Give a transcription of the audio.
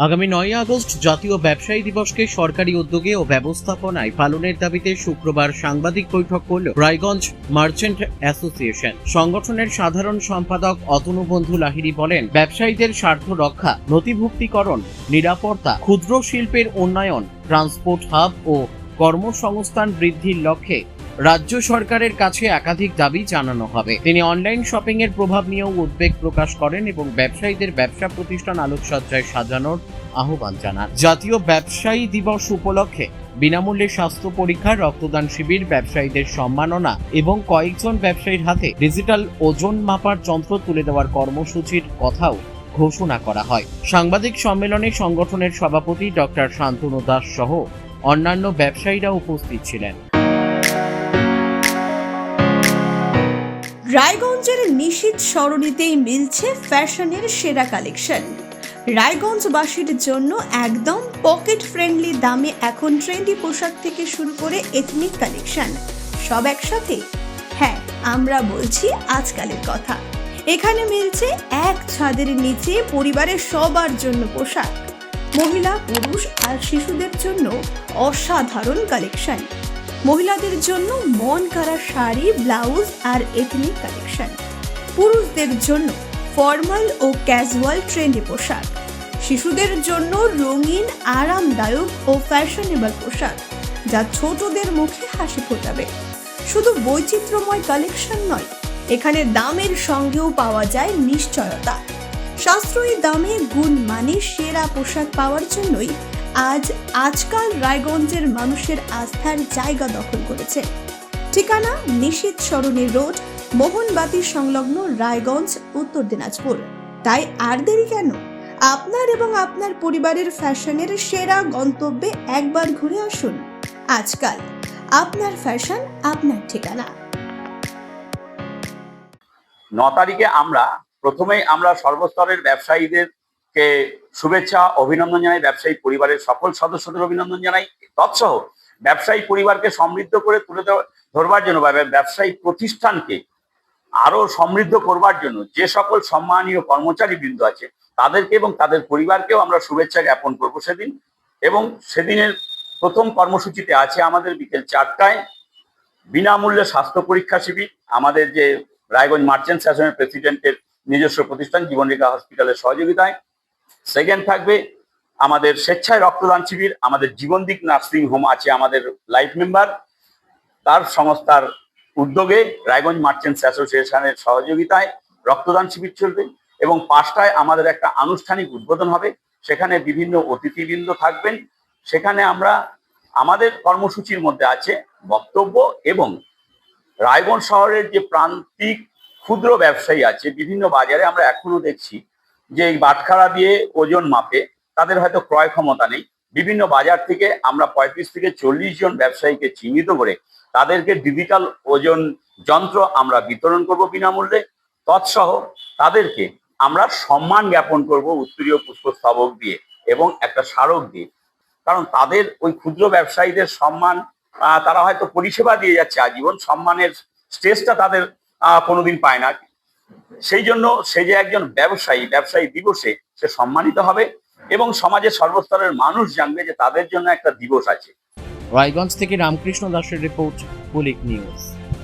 আগামী 9 আগস্ট জাতীয় ব্যবসায়ী দিবসকে সরকারি উদ্যোগে ও ব্যবস্থাপনায় পালনের দাবিতে শুক্রবার সাংবাদিক বৈঠক করল রায়গঞ্জ মার্চেন্ট অ্যাসোসিয়েশন। সংগঠনের সাধারণ সম্পাদক অতনু বন্ধু লাহিড়ী বলেন, ব্যবসায়ীদের স্বার্থ রক্ষা, নথিভুক্তিকরণ, নিরাপত্তা, ক্ষুদ্র শিল্পের উন্নয়ন, ট্রান্সপোর্ট হাব ও কর্মসংস্থান বৃদ্ধির লক্ষ্যে রাজ্য সরকারের কাছে একাধিক দাবি জানানো হবে। তিনি অনলাইন শপিং এর প্রভাব নিয়েও উদ্বেগ প্রকাশ করেন এবং ব্যবসায়ীদের ব্যবসা প্রতিষ্ঠান আলোকসজ্জায় সাজানোর আহ্বান জানান। জাতীয় ব্যবসায়ী দিবস উপলক্ষে বিনামূল্যে স্বাস্থ্য পরীক্ষা, রক্তদান শিবির, ব্যবসায়ীদের সম্মাননা এবং কয়েকজন ব্যবসায়ীর হাতে ডিজিটাল ওজন মাপার যন্ত্র তুলে দেওয়ার কর্মসূচির কথাও ঘোষণা করা হয়। সাংবাদিক সম্মেলনে সংগঠনের সভাপতি ডক্টর শান্তনু দাস সহ অন্যান্য ব্যবসায়ীরা উপস্থিত ছিলেন। রায়গঞ্জের নিশীথ সরণিতেই মিলছে ফ্যাশনের সেরা কালেকশন। রায়গঞ্জবাসীর জন্য একদম পকেট ফ্রেন্ডলি দামে এখন ট্রেন্ডি পোশাক থেকে শুরু করে এথনিক কালেকশন সব একসাথে। হ্যাঁ, আমরা বলছি আজকালের কথা। এখানে মিলছে এক ছাদের নিচে পরিবারের সবার জন্য পোশাক, মহিলা, পুরুষ আর শিশুদের জন্য অসাধারণ কালেকশন। মহিলাদের জন্য মন কাড়া শাড়ি, ব্লাউজ আর এথনিক কালেকশন। পুরুষদের জন্য ফর্মাল ও ক্যাজুয়াল ট্রেন্ডি পোশাক। শিশুদের জন্য রঙিন, আরামদায়ক ও ফ্যাশনেবল পোশাক, যা ছোটদের মুখে হাসি ফোটাবে। শুধু বৈচিত্র্যময় কালেকশন নয়, এখানে দামের সঙ্গেও পাওয়া যায় নিশ্চয়তা। সাশ্রয়ী দামে গুণমানে সেরা পোশাক পাওয়ার জন্যই আজকাল রায়গঞ্জের মানুষের আস্থার জায়গা দখল করেছে। ঠিকানা নিশীথ সরণি রোড, মোহনবাতি সংলগ্ন, রায়গঞ্জ, উত্তর দিনাজপুর। তাই আর দেরি কেন? আপনার এবং আপনার পরিবারের ফ্যাশনের সেরা গন্তব্যে একবার ঘুরে আসুন। আজকাল আপনার ফ্যাশন, আপনার ঠিকানা। 9 তারিখে প্রথমেই আমরা সর্বস্তরের ব্যবসায়ীদেরকে শুভেচ্ছা, অভিনন্দন জানাই। ব্যবসায়ী পরিবারের সকল সদস্যদের অভিনন্দন জানাই। তৎসহ ব্যবসায়ী পরিবারকে সমৃদ্ধ করে তুলে ধরবার জন্য বা ব্যবসায়ী প্রতিষ্ঠানকে আরো সমৃদ্ধ করবার জন্য যে সকল সম্মানীয় কর্মচারী বৃন্দ আছে তাদেরকে এবং তাদের পরিবারকেও আমরা শুভেচ্ছা জ্ঞাপন করবো সেদিন। এবং সেদিনের প্রথম কর্মসূচিতে আছে আমাদের বিকেল 4টায় বিনামূল্যে স্বাস্থ্য পরীক্ষা শিবির, আমাদের যে রায়গঞ্জ মার্চেন্টস অ্যাসোসিয়েশনের প্রেসিডেন্টের নিজস্ব প্রতিষ্ঠান জীবনরেখা হসপিটালের সহযোগিতায়। সেকেন্ড থাকবে আমাদের স্বেচ্ছায় রক্তদান শিবির, আমাদের জীবনদিক নার্সিং হোম আছে আমাদের লাইফ মেম্বার, তার সংস্থার উদ্যোগে রায়গঞ্জ মার্চেন্টস অ্যাসোসিয়েশনের সহযোগিতায় রক্তদান শিবির চলবে। এবং 5টায় আমাদের একটা আনুষ্ঠানিক উদ্বোধন হবে, সেখানে বিভিন্ন অতিথিবৃন্দ থাকবেন। সেখানে আমাদের কর্মসূচির মধ্যে আছে বক্তব্য এবং রায়গঞ্জ শহরের যে প্রান্তিক ক্ষুদ্র ব্যবসায়ী আছে বিভিন্ন বাজারে, আমরা এখনো দেখছি যে এই বাটখারা দিয়ে ওজন মাপে তাদের হয়তো ক্রয় ক্ষমতা নেই। বিভিন্ন বাজার থেকে আমরা 35 থেকে 40 জন ব্যবসায়ীকে চিহ্নিত করে তাদেরকে ডিজিটাল ওজন যন্ত্র আমরা বিতরণ করব বিনামূল্যে। তৎসহ তাদেরকে আমরা সম্মান জ্ঞাপন করব উত্তরীয় পুষ্পস্তবক দিয়ে এবং একটা স্মারক দিয়ে। কারণ তাদের ওই ক্ষুদ্র ব্যবসায়ীদের সম্মান, তারা হয়তো পরিষেবা দিয়ে যাচ্ছে আজীবন, সম্মানের স্টেজটা তাদের কোনোদিন পায় না। সেই জন্য সে যে একজন ব্যবসায়ী দিবসে সে সম্মানিত হবে এবং সমাজের সর্বস্তরের মানুষ জানবে যে তাদের জন্য একটা দিবস আছে। রায়গঞ্জ থেকে রামকৃষ্ণ দাসের রিপোর্ট, পুলিক নিউজ।